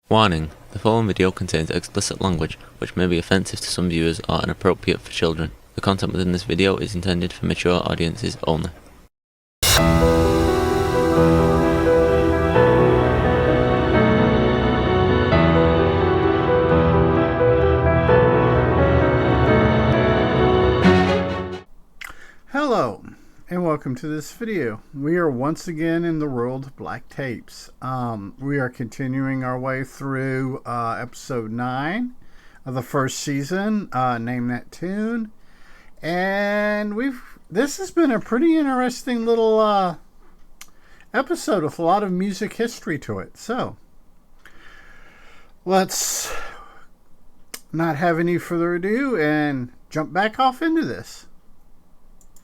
Warning: the following video contains explicit language which may be offensive to some viewers or inappropriate for children. The content within this video is intended for mature audiences only. Hello and welcome to this video. We are once again in the world of black tapes. We are continuing our way through episode 9 of the first season, Name That Tune. And this has been a pretty interesting little episode with a lot of music history to it. So let's not have any further ado and jump back off into this.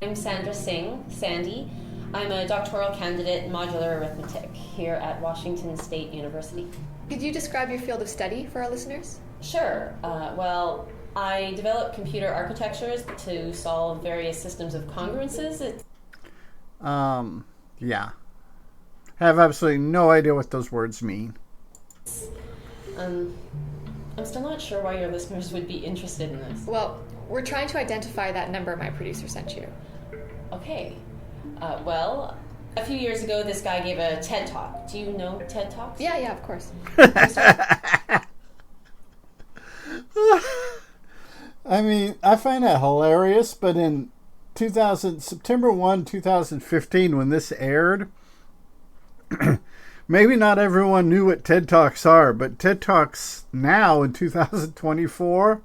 I'm Sandra Singh, Sandy. I'm a doctoral candidate in modular arithmetic here at Washington State University. Could you describe your field of study for our listeners? Sure. Well, I develop computer architectures to solve various systems of congruences. Yeah. Have absolutely no idea what those words mean. I'm still not sure why your listeners would be interested in this. Well, we're trying to identify that number my producer sent you. Okay. Well, a few years ago, this guy gave a TED Talk. Do you know TED Talks? Yeah, of course. I mean, I find that hilarious, but in September 1, 2015, when this aired, maybe not everyone knew what TED Talks are, but TED Talks now in 2024,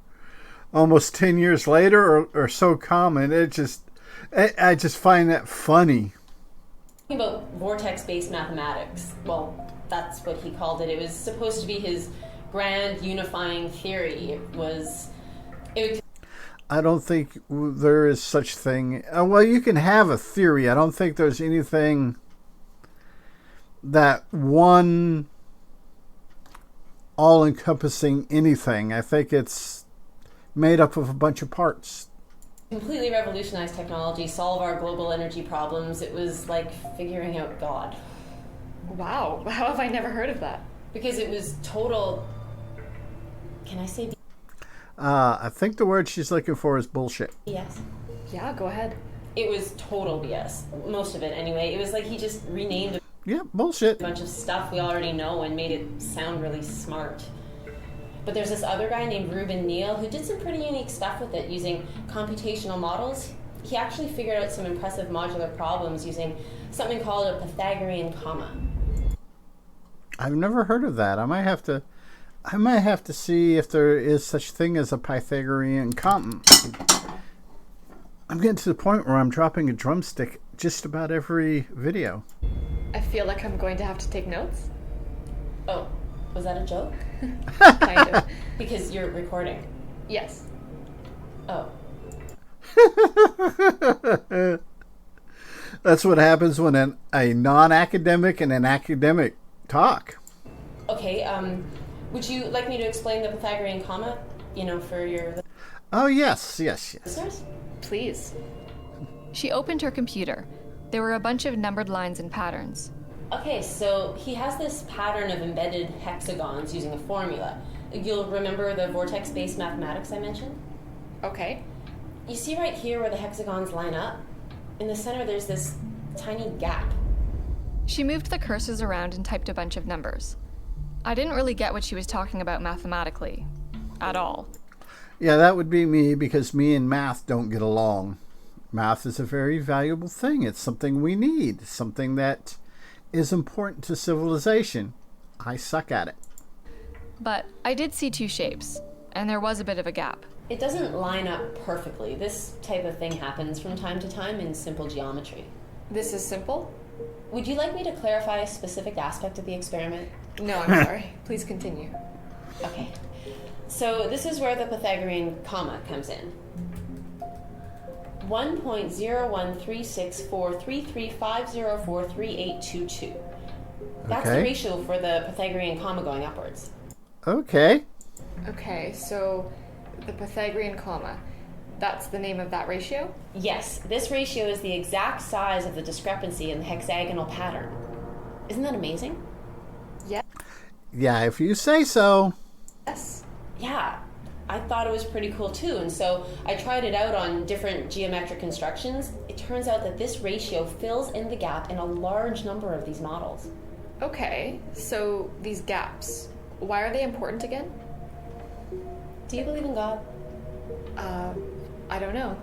almost 10 years later, are so common. I just find that funny. Talking about vortex-based mathematics. Well, that's what he called it. It was supposed to be his grand unifying theory. I don't think there is such thing. Well, you can have a theory. I don't think there's anything that one all-encompassing anything. I think it's made up of a bunch of parts. Completely revolutionized technology, solve our global energy problems. It was like figuring out God. Wow, how have I never heard of that? Because it was total... Can I say I think the word she's looking for is bullshit. BS? Yeah, go ahead. It was total BS. Most of it, anyway. It was like he just renamed Yeah, bullshit. a bunch of stuff we already know and made it sound really smart. But there's this other guy named Reuben Neal who did some pretty unique stuff with it using computational models. He actually figured out some impressive modular problems using something called a Pythagorean comma. I've never heard of that. I might have to see if there is such thing as a Pythagorean comma. I'm getting to the point where I'm dropping a drumstick just about every video. I feel like I'm going to have to take notes. Oh, was that a joke? Kind of. Because you're recording. Yes. Oh. That's what happens when a non-academic and an academic talk. Okay, would you like me to explain the Pythagorean comma, for your Oh, yes. listeners? Please. She opened her computer. There were a bunch of numbered lines and patterns. Okay, so he has this pattern of embedded hexagons using a formula. You'll remember the vortex-based mathematics I mentioned? Okay. You see right here where the hexagons line up? In the center there's this tiny gap. She moved the cursors around and typed a bunch of numbers. I didn't really get what she was talking about mathematically. At all. Yeah, that would be me, because me and math don't get along. Math is a very valuable thing. It's something we need. Something that is important to civilization. I suck at it. But I did see two shapes, and there was a bit of a gap. It doesn't line up perfectly. This type of thing happens from time to time in simple geometry. This is simple? Would you like me to clarify a specific aspect of the experiment? No, I'm sorry. Please continue. Okay. So this is where the Pythagorean comma comes in. 1.013643350438822. That's the Okay. ratio for the Pythagorean comma going upwards. Okay. Okay, so the Pythagorean comma. That's the name of that ratio? Yes, this ratio is the exact size of the discrepancy in the hexagonal pattern. Isn't that amazing? Yeah. Yeah, if you say so. Yes. Yeah, I thought it was pretty cool too, and so I tried it out on different geometric constructions. It turns out that this ratio fills in the gap in a large number of these models. Okay, so these gaps, why are they important again? Do you believe in God? I don't know.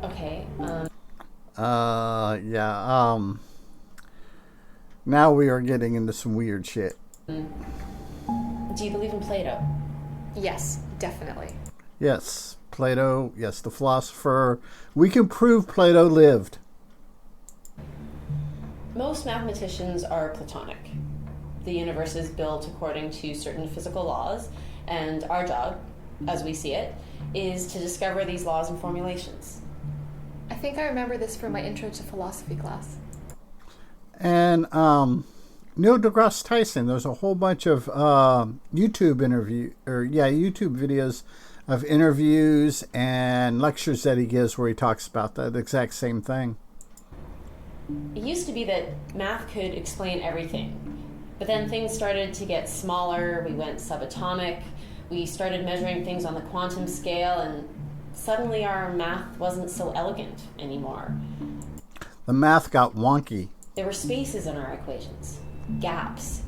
Okay, Yeah, now we are getting into some weird shit. do you believe in Plato? Yes, definitely. Yes, Plato, yes, the philosopher. We can prove Plato lived. Most mathematicians are Platonic. The universe is built according to certain physical laws, and our job, as we see it, is to discover these laws and formulations. I think I remember this from my intro to philosophy class. And Neil deGrasse Tyson, there's a whole bunch of YouTube videos of interviews and lectures that he gives where he talks about that exact same thing. It used to be that math could explain everything, but then things started to get smaller, we went subatomic, we started measuring things on the quantum scale, and suddenly our math wasn't so elegant anymore. The math got wonky. There were spaces in our equations, gaps.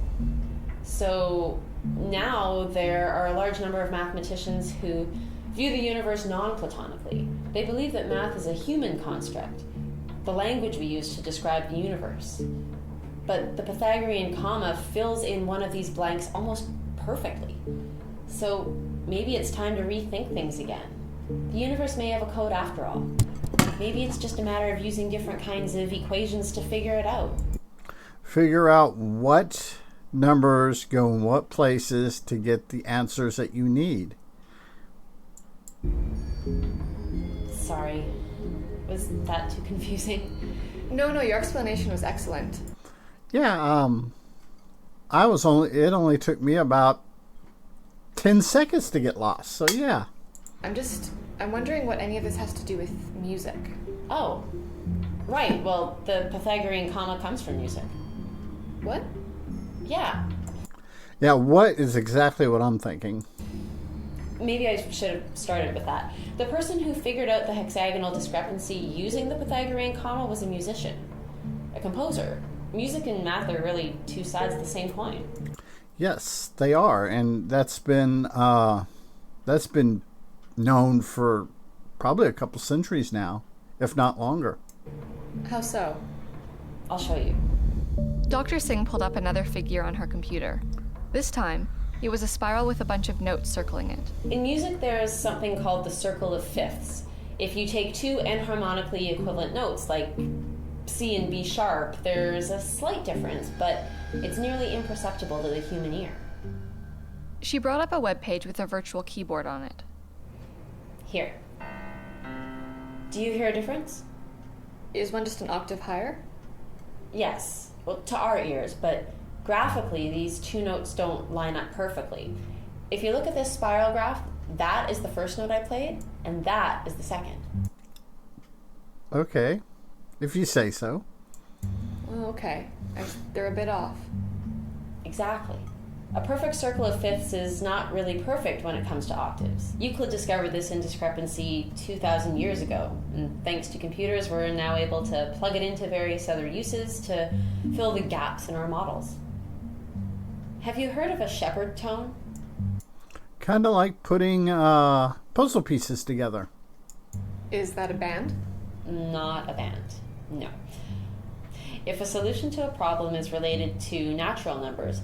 So now there are a large number of mathematicians who view the universe non-platonically. They believe that math is a human construct, the language we use to describe the universe. But the Pythagorean comma fills in one of these blanks almost perfectly. So maybe it's time to rethink things again. The universe may have a code after all. Maybe it's just a matter of using different kinds of equations to figure it out. Figure out what numbers go in what places to get the answers that you need. Sorry, was that too confusing? No, your explanation was excellent. Yeah, it only took me about 10 seconds to get lost. So yeah. I'm wondering what any of this has to do with music. Oh, right. Well, the Pythagorean comma comes from music. What? Yeah. Yeah, what is exactly what I'm thinking? Maybe I should have started with that. The person who figured out the hexagonal discrepancy using the Pythagorean comma was a musician, a composer. Music and math are really two sides of the same coin. Yes, they are, and that's been known for probably a couple centuries now, if not longer. How so? I'll show you. Dr. Singh pulled up another figure on her computer. This time, it was a spiral with a bunch of notes circling it. In music, there's something called the circle of fifths. If you take two enharmonically equivalent notes, like C and B sharp, there's a slight difference, but it's nearly imperceptible to the human ear. She brought up a web page with a virtual keyboard on it. Here. Do you hear a difference? Is one just an octave higher? Yes, well, to our ears, but graphically, these two notes don't line up perfectly. If you look at this spiral graph, that is the first note I played, and that is the second. Okay, if you say so. Oh, okay. They're a bit off. Exactly. A perfect circle of fifths is not really perfect when it comes to octaves. Euclid discovered this indiscrepancy 2,000 years ago, and thanks to computers, we're now able to plug it into various other uses to fill the gaps in our models. Have you heard of a shepherd tone? Kind of like putting puzzle pieces together. Is that a band? Not a band, no. If a solution to a problem is related to natural numbers,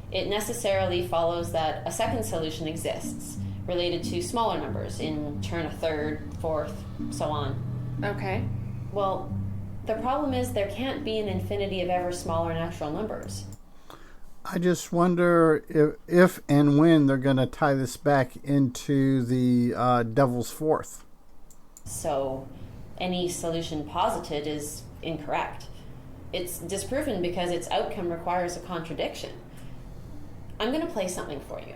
it necessarily follows that a second solution exists, related to smaller numbers, in turn a third, fourth, so on. Okay. Well, the problem is there can't be an infinity of ever smaller natural numbers. I just wonder if and when they're going to tie this back into the Devil's Fourth. So, any solution posited is incorrect. It's disproven because its outcome requires a contradiction. I'm going to play something for you.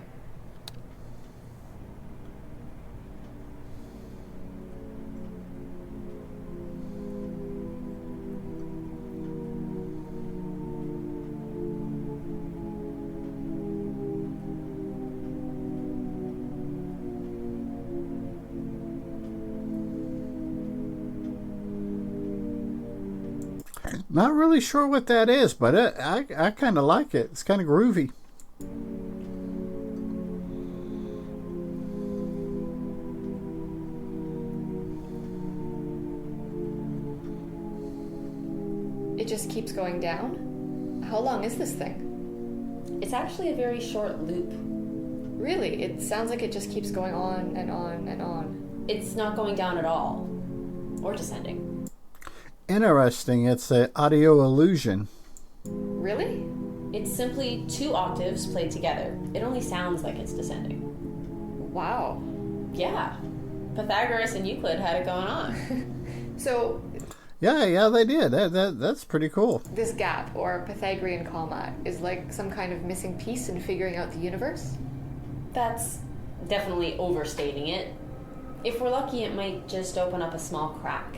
Not really sure what that is, but I kind of like it. It's kind of groovy. It just keeps going down? How long is this thing? It's actually a very short loop. Really? It sounds like it just keeps going on and on and on. It's not going down at all, or descending. Interesting. It's an audio illusion. Really? It's simply 2 octaves played together. It only sounds like it's descending. Wow. Yeah. Pythagoras and Euclid had it going on. So Yeah, they did. That's pretty cool. this gap, or Pythagorean comma, is like some kind of missing piece in figuring out the universe? That's definitely overstating it. If we're lucky, it might just open up a small crack.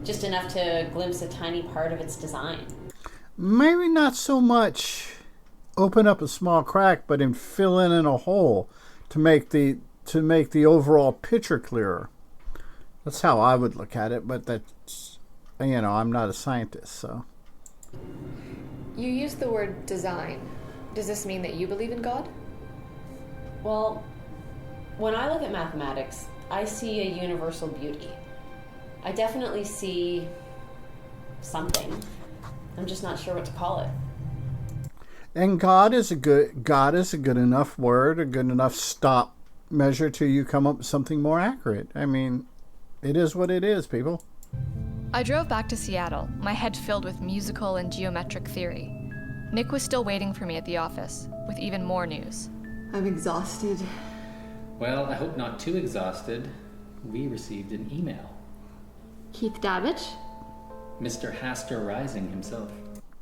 Just enough to glimpse a tiny part of its design. Maybe not so much open up a small crack, but in fill in a hole to make the overall picture clearer. That's how I would look at it, but that's, I'm not a scientist, so. You used the word design. Does this mean that you believe in God? Well, when I look at mathematics, I see a universal beauty. I definitely see something. I'm just not sure what to call it. And God is a good enough word, a good enough stop measure till you come up with something more accurate. I mean, it is what it is, people. I drove back to Seattle, my head filled with musical and geometric theory. Nick was still waiting for me at the office, with even more news. I'm exhausted. Well, I hope not too exhausted. We received an email. Keith Dabbich? Mr. Haster Rising himself.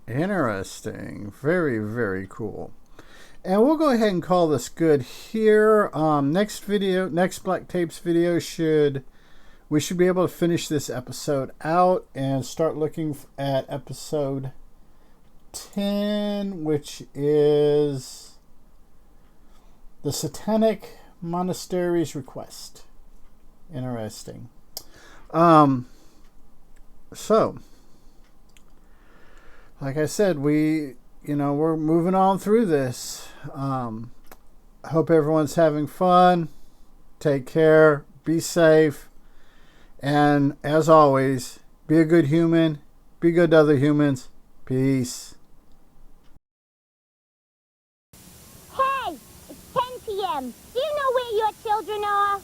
Interesting. Very, very cool. And we'll go ahead and call this good here. Next Black Tapes video we should be able to finish this episode out and start looking at episode 10, which is the Satanic Monastery's Request. Interesting. So, like I said, we're moving on through this. Hope everyone's having fun. Take care. Be safe. And as always, be a good human. Be good to other humans. Peace. Hey, it's 10 p.m. Do you know where your children are?